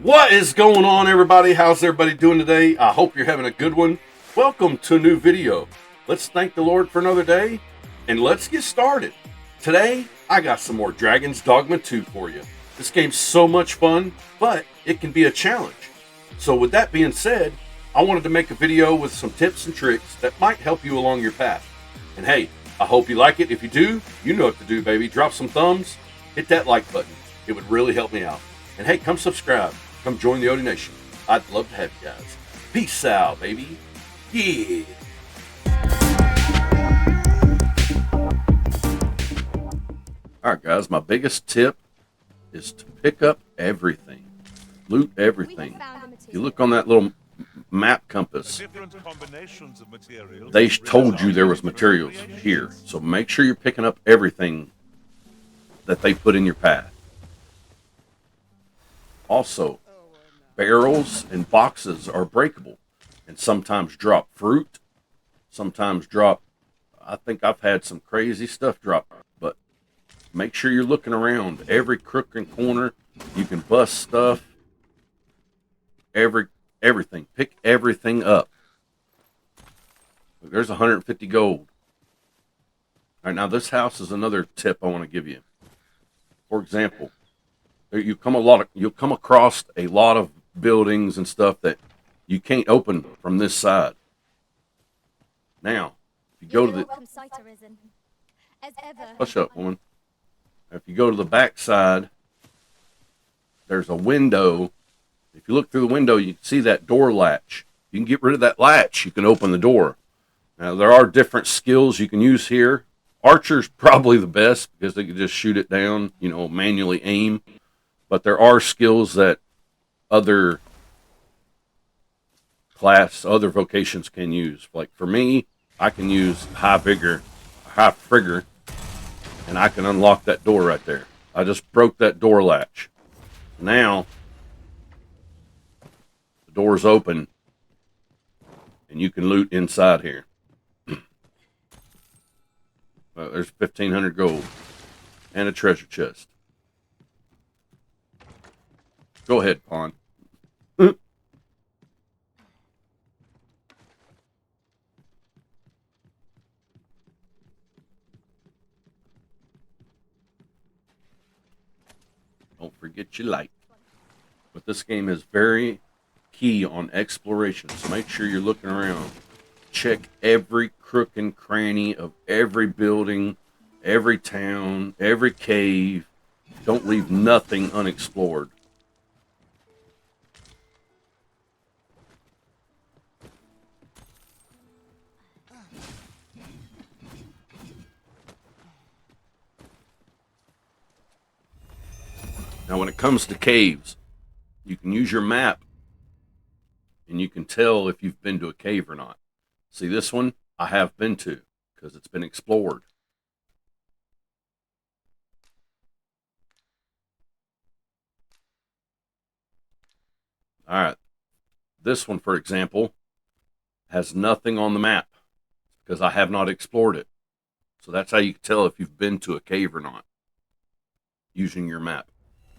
What is going on, everybody? How's everybody doing today? I hope you're having a good one. Welcome to a new video. Let's thank the Lord for another day, and let's get started. Today, I got some more Dragon's Dogma 2 for you. This game's so much fun, but it can be a challenge. So with that being said, I wanted to make a video with some tips and tricks that might help you along your path. And hey, I hope you like it. If you do, you know what to do, baby. Drop some thumbs, hit that like button. It would really help me out. And hey, come subscribe. Come join the Odie Nation. I'd love to have you guys. Peace out, baby. Yeah. All right, guys. My biggest tip is to pick up everything. Loot everything. If you look on that little map compass, they told you there was materials here. So make sure you're picking up everything that they put in your path. Also, barrels and boxes are breakable and sometimes drop fruit, sometimes drop, I think I've had some crazy stuff drop, but make sure you're looking around. Every crook and corner, you can bust stuff, everything. Pick everything up. Look, there's 150 gold. All right, now this house is another tip I want to give you. For example, you'll come across a lot of buildings and stuff that you can't open from this side. Now, if you go to the what's up, woman? If you go to the back side, there's a window. If you look through the window, you can see that door latch. You can get rid of that latch. You can open the door. Now, there are different skills you can use here. Archer's probably the best because they can just shoot it down, manually aim. But there are skills that other vocations can use. Like for me, I can use high trigger, and I can unlock that door right there. I just broke that door latch. Now, the door's open, and you can loot inside here. There's 1,500 gold and a treasure chest. Go ahead, Pawn. Don't forget your light. But this game is very key on exploration, so make sure you're looking around. Check every crook and cranny of every building, every town, every cave. Don't leave nothing unexplored. Now, when it comes to caves, you can use your map, and you can tell if you've been to a cave or not. See, this one I have been to because it's been explored. All right. This one, for example, has nothing on the map because I have not explored it. So that's how you can tell if you've been to a cave or not using your map.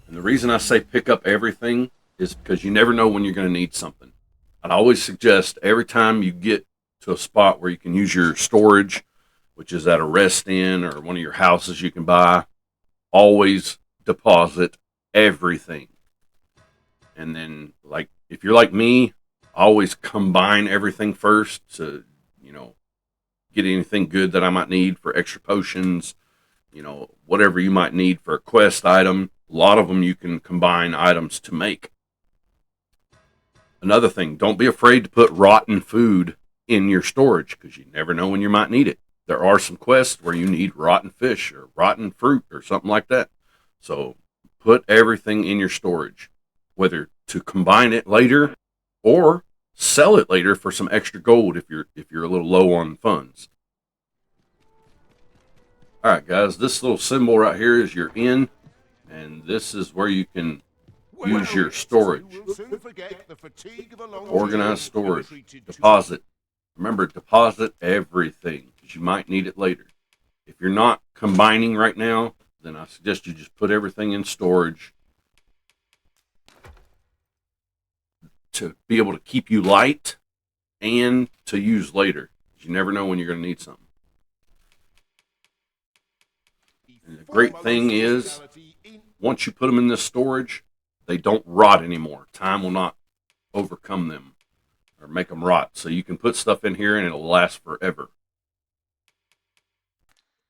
And the reason I say pick up everything is because you never know when you're going to need something. I'd always suggest every time you get to a spot where you can use your storage, which is at a rest inn or one of your houses you can buy, always deposit everything. And then, like, if you're like me, always combine everything first to, get anything good that I might need for extra potions, whatever you might need for a quest item. A lot of them you can combine items to make. Another thing, don't be afraid to put rotten food in your storage because you never know when you might need it. There are some quests where you need rotten fish or rotten fruit or something like that. So put everything in your storage, whether to combine it later or sell it later for some extra gold if you're a little low on funds. All right, guys, this little symbol right here is your inn, and this is where you can use your storage. Organize storage. Deposit. Remember, deposit everything because you might need it later. If you're not combining right now, then I suggest you just put everything in storage. to be able to keep you light and to use later. You never know when you're going to need something. And the great thing is, once you put them in this storage, they don't rot anymore. Time will not overcome them or make them rot. So you can put stuff in here and it'll last forever.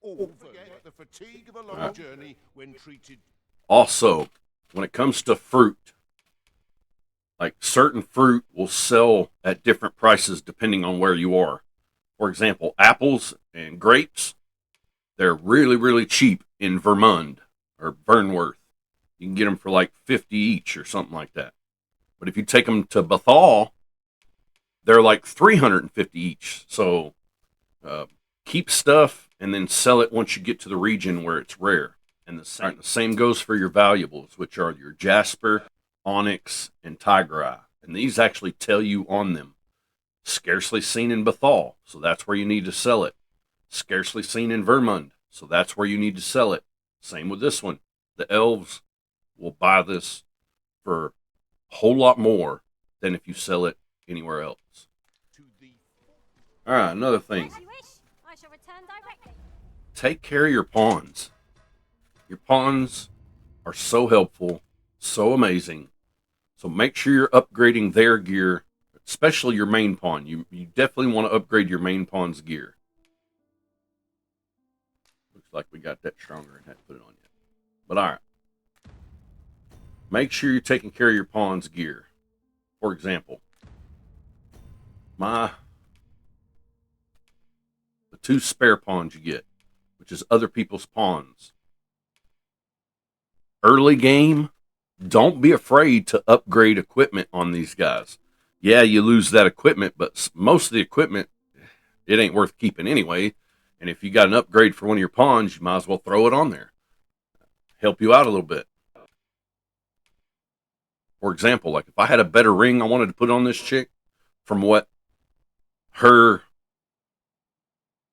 The fatigue of a long journey when treated. Also, when it comes to fruit, like certain fruit will sell at different prices depending on where you are. For example, apples and grapes, they're really, really cheap in Vermont or Burnworth. You can get them for like 50 each or something like that. But if you take them to Bethal, they're like 350 each. So keep stuff and then sell it once you get to the region where it's rare. And the same goes for your valuables, which are your jasper, onyx, and tigerite. And these actually tell you on them. Scarcely seen in Bethal, so that's where you need to sell it. Scarcely seen in Vermont, so that's where you need to sell it. Same with this one. The elves will buy this for a whole lot more than if you sell it anywhere else. All right, another thing. Take care of your pawns. Your pawns are so helpful, so amazing. So make sure you're upgrading their gear, especially your main pawn. You definitely want to upgrade your main pawn's gear. Looks like we got that stronger and had to put it on yet. But all right. Make sure you're taking care of your pawn's gear. For example, the 2 spare pawns you get, which is other people's pawns. Early game, don't be afraid to upgrade equipment on these guys. Yeah, you lose that equipment, but most of the equipment, it ain't worth keeping anyway. And if you got an upgrade for one of your pawns, you might as well throw it on there. Help you out a little bit. For example, like if I had a better ring I wanted to put on this chick from what her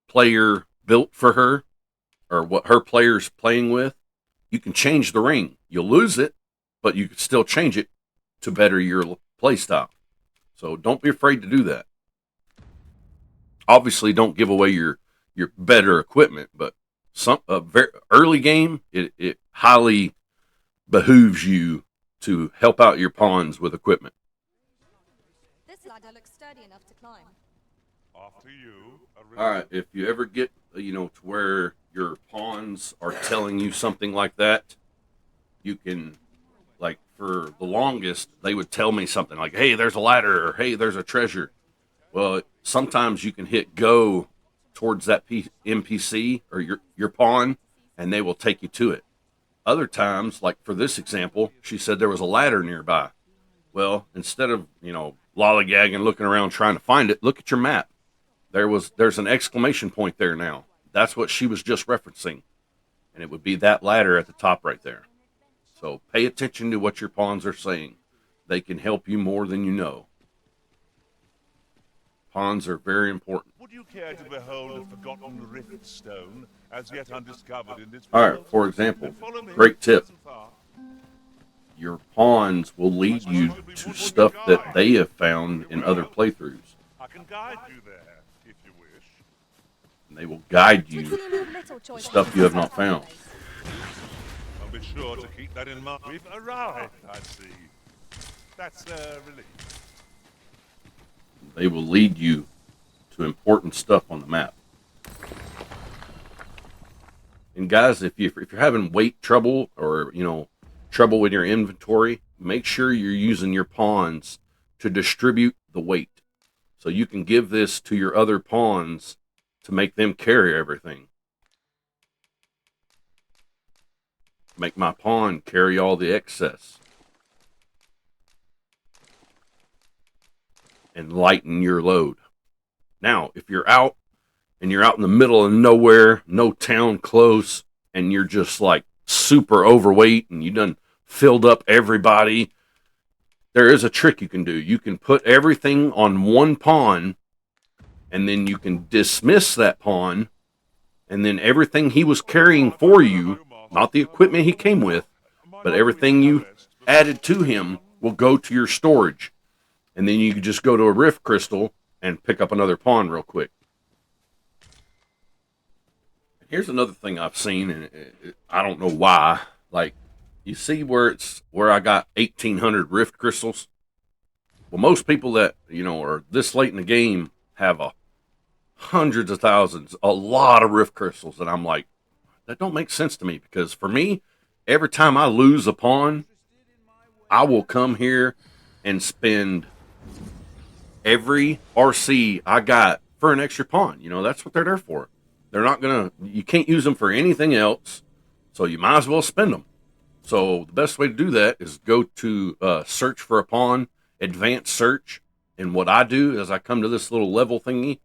player built for her, or what her player's playing with, you can change the ring. You'll lose it, but you can still change it to better your play style. So don't be afraid to do that. Obviously, don't give away your better equipment, but very early game, it highly behooves you to help out your pawns with equipment. This ladder looks sturdy enough to climb. After you. All right, if you ever get, to where your pawns are telling you something like that, you can, like, for the longest, they would tell me something like, hey, there's a ladder, or hey, there's a treasure. Well, sometimes you can hit go towards that NPC or your pawn, and they will take you to it. Other times, like for this example, she said there was a ladder nearby. Well, instead of, lollygagging, looking around trying to find it, look at your map. There's an exclamation point there now. That's what she was just referencing. And it would be that ladder at the top right there. So pay attention to what your pawns are saying. They can help you more than you know. Pawns are very important. Would you care to behold a forgotten rift stone as yet undiscovered in this All world? right, for example, great tip. Your pawns will lead you to stuff that they have found in other playthroughs. I can guide you there, if you wish. And they will guide you to stuff you have not found. I'll be sure to keep that in mind. We've arrived, I see. That's a relief. They will lead you to important stuff on the map. And guys, if you're having weight trouble or, trouble with your inventory, make sure you're using your pawns to distribute the weight. So you can give this to your other pawns to make them carry everything. Make my pawn carry all the excess. And lighten your load. Now, if you're out and you're out in the middle of nowhere, no town close, and you're just like super overweight and you done filled up everybody, there is a trick you can do. You can put everything on one pawn, and then you can dismiss that pawn, and then everything he was carrying for you, not the equipment he came with, but everything you added to him will go to your storage. and then you can just go to a rift crystal and pick up another pawn real quick. Here's another thing I've seen, and I don't know why. Like, you see where I got 1,800 rift crystals? Well, most people that, are this late in the game have hundreds of thousands, a lot of rift crystals. And I'm like, that don't make sense to me, because for me, every time I lose a pawn, I will come here and spend every RC I got for an extra pawn. That's what they're there for. They're not you can't use them for anything else, so you might as well spend them. So the best way to do that is go to search for a pawn, advanced search. And what I do is I come to this little level thingy,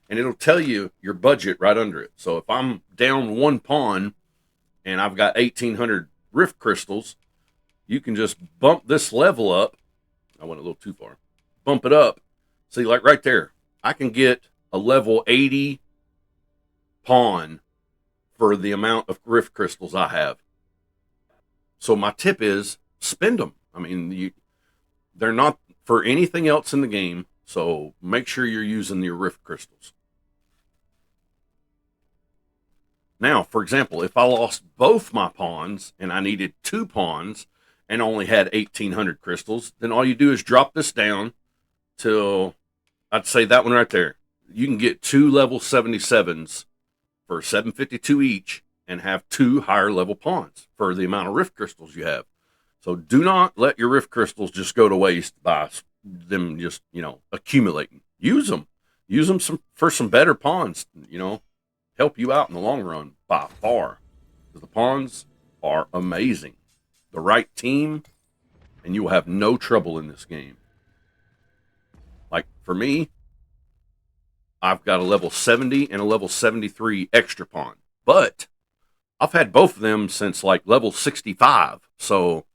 and it'll tell you your budget right under it. So if I'm down one pawn and I've got 1,800 rift crystals, you can just bump this level up. I went a little too far. Bump it up. See, like right there, I can get a level 80 pawn for the amount of rift crystals I have. So my tip is spend them. I mean, they're not for anything else in the game, so make sure you're using your rift crystals. Now, for example, if I lost both my pawns and I needed 2 pawns and only had 1,800 crystals, then all you do is drop this down till, I'd say that one right there. You can get 2 level 77s for 752 each and have 2 higher level pawns for the amount of rift crystals you have. So do not let your rift crystals just go to waste by them just, accumulating. Use them. Use them for some better pawns, help you out in the long run by far. Because the pawns are amazing. The right team, and you will have no trouble in this game. Like for me, I've got a level 70 and a level 73 extra pawn. But I've had both of them since like level 65. So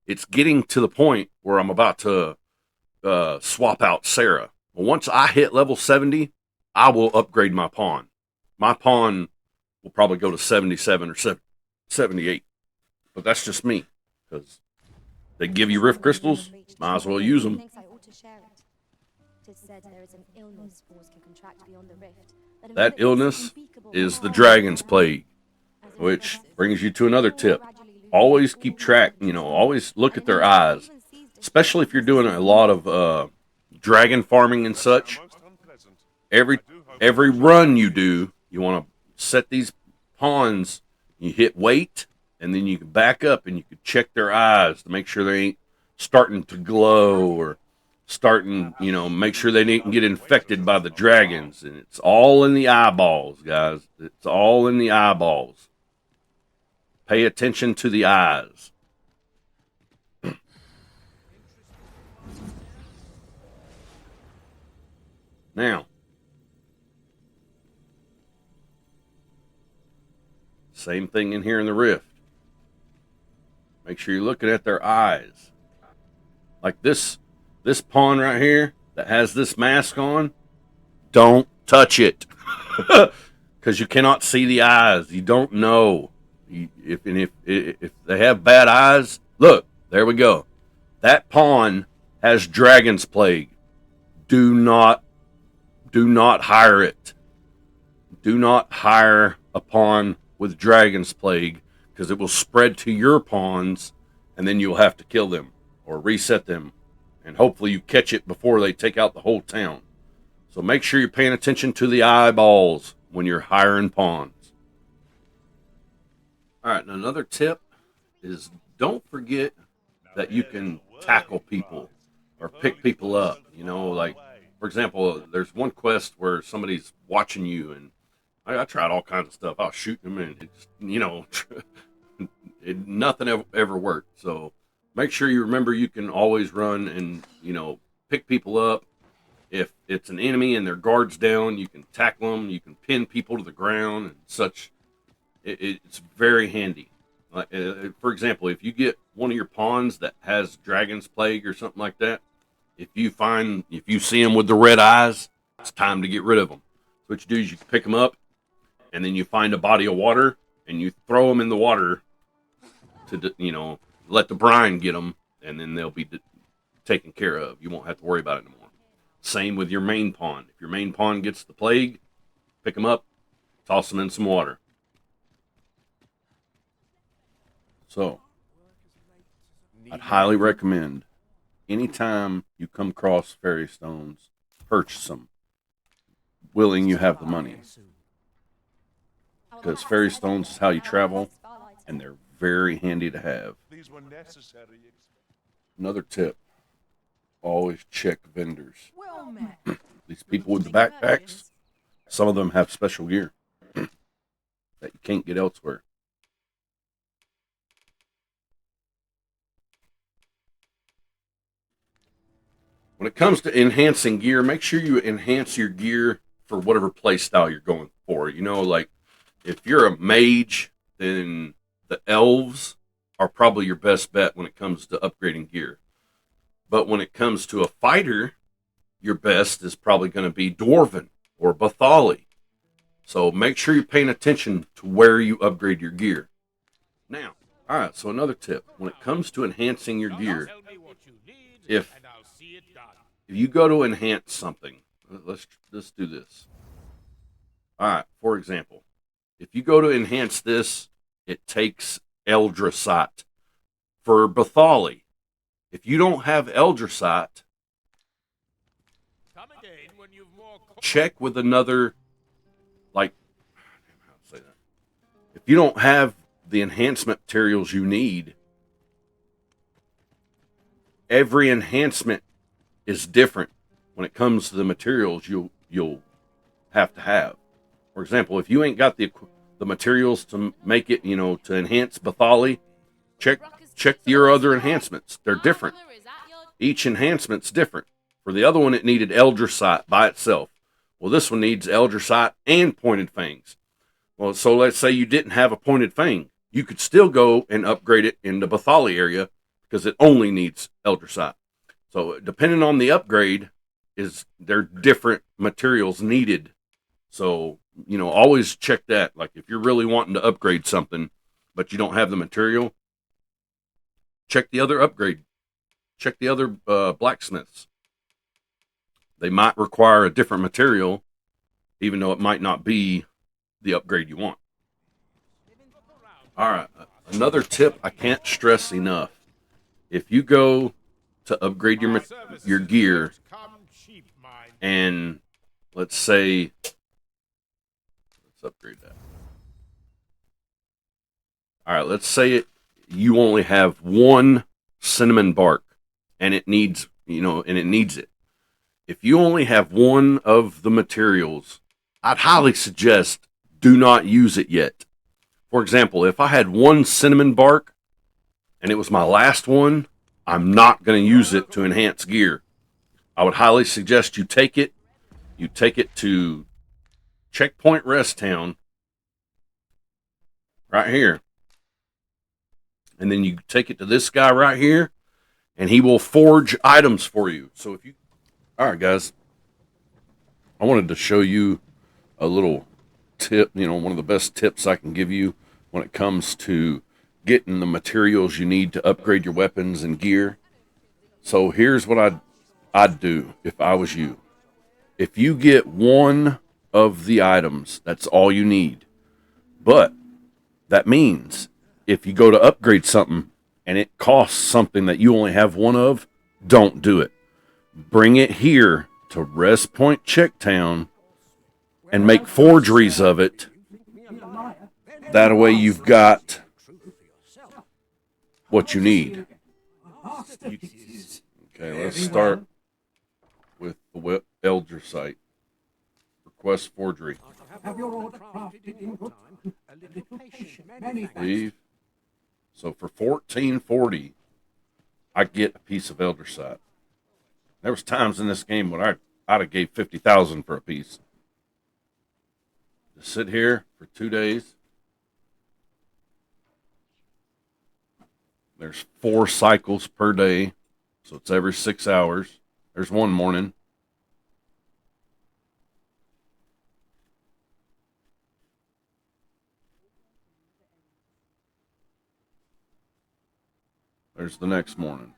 it's getting to the point where I'm about to swap out Sarah. Well, once I hit level 70, I will upgrade my pawn. My pawn will probably go to 77 or 78. But that's just me. Because they give you rift crystals, might as well use them. That illness is the dragon's plague, which brings you to another tip. Always keep track, always look at their eyes, especially if you're doing a lot of dragon farming and such. Every run you do, you want to set these pawns, you hit wait, and then you can back up and you can check their eyes to make sure they ain't starting to glow or starting, make sure they didn't get infected by the dragons. And it's all in the eyeballs, guys. It's all in the eyeballs. Pay attention to the eyes. Now, same thing in here in the rift. Make sure you're looking at their eyes. Like this pawn right here that has this mask on, don't touch it. Because you cannot see the eyes. You don't know. If they have bad eyes, look, there we go. That pawn has dragon's plague. Do not hire it. Do not hire a pawn with dragon's plague, because it will spread to your pawns, and then you'll have to kill them or reset them, and hopefully you catch it before they take out the whole town. So make sure you're paying attention to the eyeballs when you're hiring pawns. All right, and another tip is don't forget that you can tackle people or pick people up. Like, for example, there's one quest where somebody's watching you, and I tried all kinds of stuff. I was shooting them, and nothing ever worked. So make sure you remember you can always run and, pick people up. If it's an enemy and their guard's down, you can tackle them. You can pin people to the ground and such. It's very handy. For example, if you get one of your pawns that has dragon's plague or something like that, if you see them with the red eyes, it's time to get rid of them. So what you do is you pick them up, and then you find a body of water, and you throw them in the water to, let the brine get them, and then they'll be taken care of. You won't have to worry about it anymore. Same with your main pawn. If your main pawn gets the plague, pick them up, toss them in some water. So, I'd highly recommend anytime you come across fairy stones, purchase them, willing you have the money. Because fairy stones is how you travel, and they're very handy to have. These were necessary. Another tip, always check vendors. These people with the backpacks, some of them have special gear that you can't get elsewhere. When it comes to enhancing gear, make sure you enhance your gear for whatever play style you're going for. You know, like if you're a mage, then the elves are probably your best bet when it comes to upgrading gear. But when it comes to a fighter, your best is probably going to be Dwarven or Bathali. So make sure you're paying attention to where you upgrade your gear. Now, all right, so another tip. When it comes to enhancing your gear, if you go to enhance something, let's do this. All right, for example, if you go to enhance this, it takes Eldrasight. For Bathali, if you don't have Eldrasight, check with another, like, how to say that? If you don't have the enhancement materials you need, every enhancement is different when it comes to the materials you'll have to have. For example, if you ain't got the materials to make it, to enhance Bathali, check your other enhancements. They're different. Each enhancement's different. For the other one, it needed Eldrasight by itself. Well, this one needs Eldrasight and Pointed Fangs. Well, so let's say you didn't have a Pointed Fang. You could still go and upgrade it in the Bathali area because it only needs Eldrasight. So depending on the upgrade, there are different materials needed. So, always check that. Like if you're really wanting to upgrade something, but you don't have the material, check the other upgrade. Check the other blacksmiths. They might require a different material, even though it might not be the upgrade you want. All right, another tip I can't stress enough. If you go to upgrade your gear, and let's upgrade that. All right, let's say you only have one cinnamon bark, and it needs it. If you only have one of the materials, I'd highly suggest do not use it yet. For example, if I had one cinnamon bark and it was my last one, I'm not going to use it to enhance gear. I would highly suggest you take it to Checkpoint Rest Town right here. And then you take it to this guy right here, and he will forge items for you. So all right, guys, I wanted to show you a little tip, one of the best tips I can give you when it comes to getting the materials you need to upgrade your weapons and gear. So here's what I'd do if I was you. If you get one of the items, that's all you need. But that means if you go to upgrade something and it costs something that you only have one of, don't do it. Bring it here to Rest Point Checktown and make forgeries of it. That way you've got what you need. Okay, let's start with the Eldrasight. Request forgery. Leave. So for $14.40, I get a piece of Eldrasight. There was times in this game when I'd have gave $50,000 for a piece. Just sit here for 2 days. There's 4 cycles per day, so it's every 6 hours. There's one morning. There's the next morning.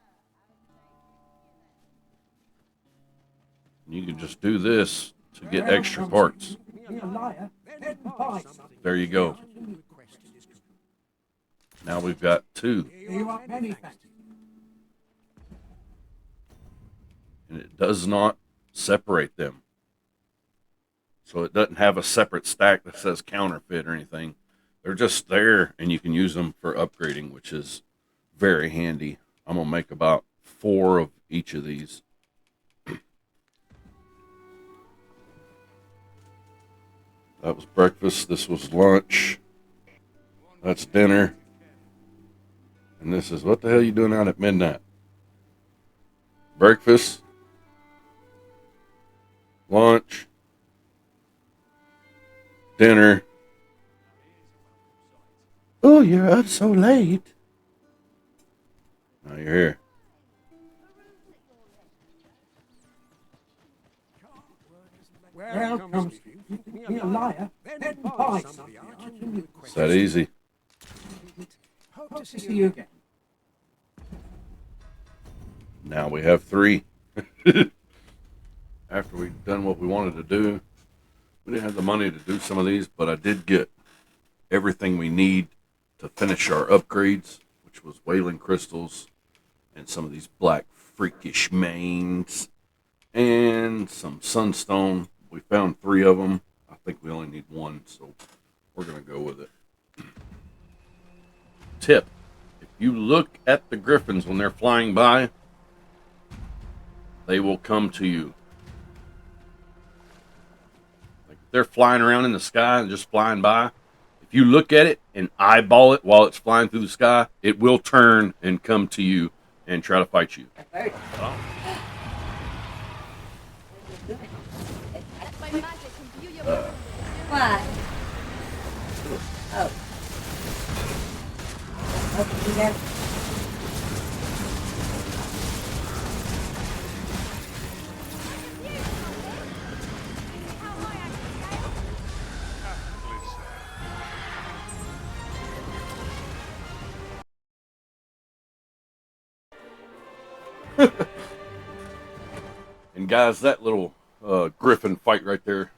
You can just do this to get extra parts. There you go. Now we've got 2. And it does not separate them. So it doesn't have a separate stack that says counterfeit or anything. They're just there, and you can use them for upgrading, which is very handy. I'm going to make about 4 of each of these. That was breakfast. This was lunch. That's dinner. And this is, what the hell are you doing out at midnight? Breakfast. Lunch. Dinner. Oh, you're up so late. Now you're here. Well, comes be a liar, then buy something. It's that easy. Hope to see you again. Now we have 3. After we've done what we wanted to do, we didn't have the money to do some of these, but I did get everything we need to finish our upgrades, which was whaling crystals and some of these black freakish mains and some sunstone. We found 3 of them. I think we only need 1, so we're going to go with it. Tip: if you look at the griffins when they're flying by, they will come to you. Like if they're flying around in the sky and just flying by, if you look at it and eyeball it while it's flying through the sky, it will turn and come to you and try to fight you. My magic can view your What? Oh. Okay, you got And guys, that little griffin fight right there,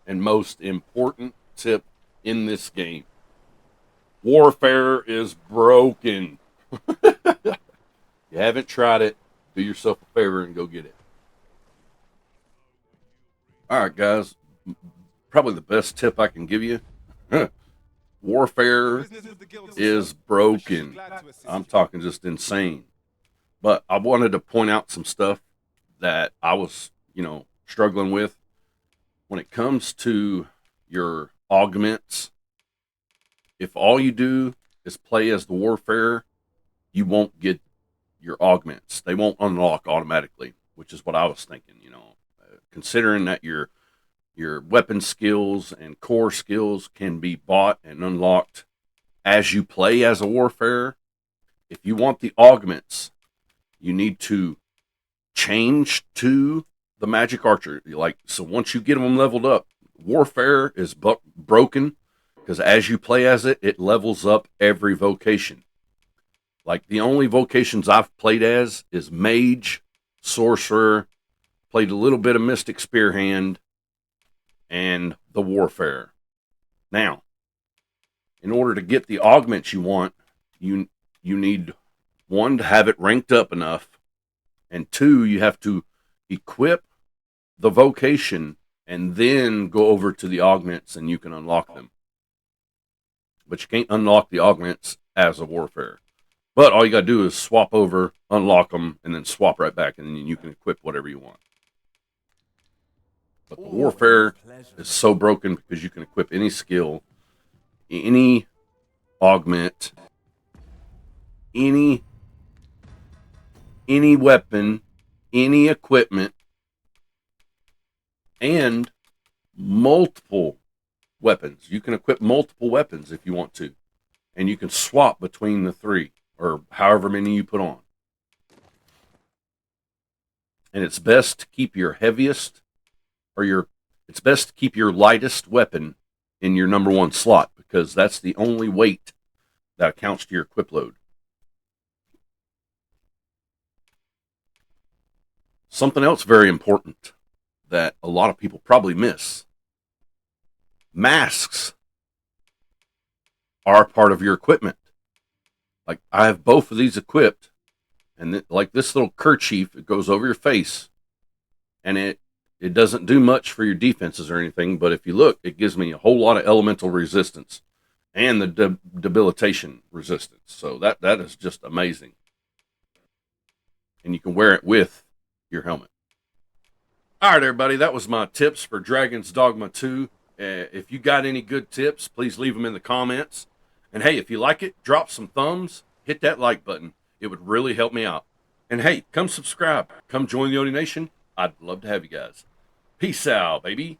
and most important tip in this game: warfare is broken. You haven't tried it, do yourself a favor and go get it. All right, guys, probably the best tip I can give you: warfare is broken. I'm talking just insane. But I wanted to point out some stuff that I was, struggling with when it comes to your augments. If all you do is play as the warfare, you won't get your augments. They won't unlock automatically, which is what I was thinking. Considering that your weapon skills and core skills can be bought and unlocked as you play as a warfare. If you want the augments, you need to change to the magic archer. So once you get them leveled up, warfare is broken because as you play as it, it levels up every vocation. Like the only vocations I've played as is mage, sorcerer, played a little bit of mystic spear hand, and the warfare. Now, in order to get the augments you want, you need 1, to have it ranked up enough, and 2, you have to equip the vocation and then go over to the augments and you can unlock them. But you can't unlock the augments as a warfare. But all you got to do is swap over, unlock them, and then swap right back, and then you can equip whatever you want. But the warfare is so broken because you can equip any skill, any augment, any weapon, any equipment, and multiple weapons. You can equip multiple weapons if you want to, and you can swap between the 3 or however many you put on. And it's best to keep your heaviest it's best to keep your lightest weapon in your number 1 slot because that's the only weight that accounts to your equip load. Something else very important that a lot of people probably miss. Masks are part of your equipment. Like, I have both of these equipped, and like this little kerchief, it goes over your face, and it doesn't do much for your defenses or anything, but if you look, it gives me a whole lot of elemental resistance and the debilitation resistance. So that is just amazing. And you can wear it with your helmet. All right, everybody, that was my tips for Dragon's Dogma 2. If you got any good tips, please leave them in the comments. And hey, if you like it, drop some thumbs, hit that like button. It would really help me out. And hey, come subscribe. Come join the Odie Nation. I'd love to have you guys. Peace out, baby.